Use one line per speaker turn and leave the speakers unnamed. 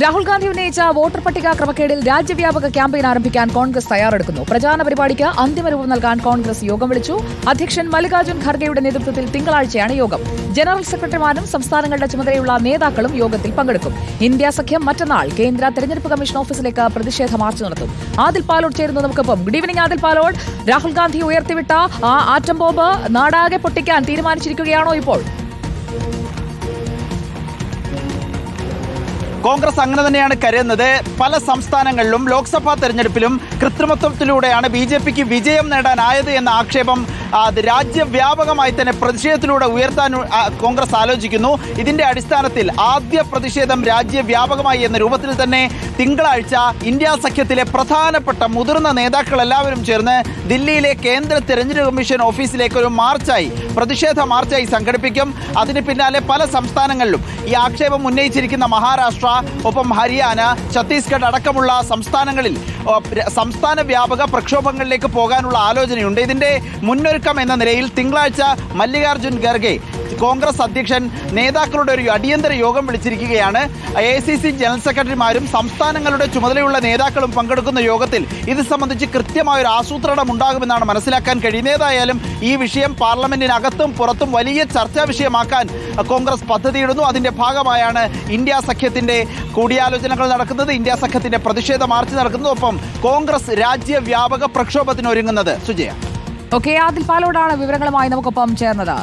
രാഹുൽ ഗാന്ധി ഉന്നയിച്ച വോട്ടർ പട്ടിക ക്രമക്കേടിൽ രാജ്യവ്യാപക ക്യാമ്പയിൻ ആരംഭിക്കാൻ കോൺഗ്രസ് തയ്യാറെടുക്കുന്നു. പ്രചാരണ പരിപാടിക്ക് അന്തിമരൂപം നൽകാൻ കോൺഗ്രസ് യോഗം വിളിച്ചു. അധ്യക്ഷൻ മല്ലികാർജ്ജുൻ ഖർഗെയുടെ നേതൃത്വത്തിൽ തിങ്കളാഴ്ചയാണ് യോഗം. ജനറൽ സെക്രട്ടറിമാരും സംസ്ഥാനങ്ങളുടെ ചുമതലയുള്ള നേതാക്കളും യോഗത്തിൽ പങ്കെടുക്കും. ഇന്ത്യ സഖ്യം മറ്റന്നാൾ കേന്ദ്ര തെരഞ്ഞെടുപ്പ് കമ്മീഷൻ ഓഫീസിലേക്ക് പ്രതിഷേധ മാർച്ച് നടത്തും. ആദിൽ പാലോട് ചേരുന്നു നമുക്കൊപ്പം. Good evening Adil Palode. രാഹുൽ ഗാന്ധി ഉയർത്തിവിട്ട ആ ആറ്റം ബോംബ് നാടാകെ പൊട്ടിക്കാൻ തീരുമാനിച്ചിരിക്കുകയാണോ ഇപ്പോൾ?
കോൺഗ്രസ് അങ്ങനെ തന്നെയാണ് കരുതുന്നത്. പല സംസ്ഥാനങ്ങളിലും ലോക്സഭാ തെരഞ്ഞെടുപ്പിലും കൃത്രിമത്വത്തിലൂടെയാണ് BJPക്ക് വിജയം നേടാനായത് എന്ന ആക്ഷേപം രാജ്യവ്യാപകമായി തന്നെ പ്രതിഷേധത്തിലൂടെ ഉയർത്താൻ കോൺഗ്രസ് ആലോചിക്കുന്നു. ഇതിന്റെ അടിസ്ഥാനത്തിൽ ആദ്യ പ്രതിഷേധം രാജ്യവ്യാപകമായി എന്ന രൂപത്തിൽ തന്നെ തിങ്കളാഴ്ച ഇന്ത്യ സഖ്യത്തിലെ പ്രധാനപ്പെട്ട മുതിർന്ന നേതാക്കൾ എല്ലാവരും ചേർന്ന് ദില്ലിയിലെ കേന്ദ്ര തെരഞ്ഞെടുപ്പ് കമ്മീഷൻ ഓഫീസിലേക്ക് ഒരു മാർച്ചായി, പ്രതിഷേധ മാർച്ചായി സംഘടിപ്പിക്കും. അതിന് പിന്നാലെ പല സംസ്ഥാനങ്ങളിലും ഈ ആക്ഷേപം ഉന്നയിച്ചിരിക്കുന്ന മഹാരാഷ്ട്ര, ഒപ്പം ഹരിയാന, ഛത്തീസ്ഗഡ് അടക്കമുള്ള സംസ്ഥാനങ്ങളിൽ സംസ്ഥാന വ്യാപക പ്രക്ഷോഭങ്ങളിലേക്ക് പോകാനുള്ള ആലോചനയുണ്ട്. ഇതിന്റെ മുന്നൊരുക്കം എന്ന നിലയിൽ തിങ്കളാഴ്ച മല്ലികാർജ്ജുൻ ഖർഗെ, കോൺഗ്രസ് അധ്യക്ഷൻ, നേതാക്കളുടെ ഒരു അടിയന്തര യോഗം വിളിച്ചിരിക്കുകയാണ്. AICC ജനറൽ സെക്രട്ടറിമാരും സംസ്ഥാനങ്ങളുടെ ചുമതലയുള്ള നേതാക്കളും പങ്കെടുക്കുന്ന യോഗത്തിൽ ഇത് സംബന്ധിച്ച് കൃത്യമായൊരു ആസൂത്രണം ഉണ്ടാകുമെന്നാണ് മനസ്സിലാക്കാൻ കഴിയുന്നത്. ഏതായാലും ഈ വിഷയം പാർലമെന്റിനകത്തും പുറത്തും വലിയ ചർച്ചാ വിഷയമാക്കാൻ കോൺഗ്രസ് പദ്ധതിയിടുന്നു. അതിന്റെ ഭാഗമായാണ് ഇന്ത്യ സഖ്യത്തിന്റെ കൂടിയാലോചനകൾ നടക്കുന്നത്, ഇന്ത്യ സഖ്യത്തിന്റെ പ്രതിഷേധ മാർച്ച് നടക്കുന്നത്, ഒപ്പം കോൺഗ്രസ് രാജ്യവ്യാപക പ്രക്ഷോഭത്തിന് ഒരുങ്ങുന്നത്. സുജയ.
ഓക്കെ, ആദിൽ പാലോടാണ് വിവരങ്ങളുമായി നമുക്കൊപ്പം ചേർന്നത്.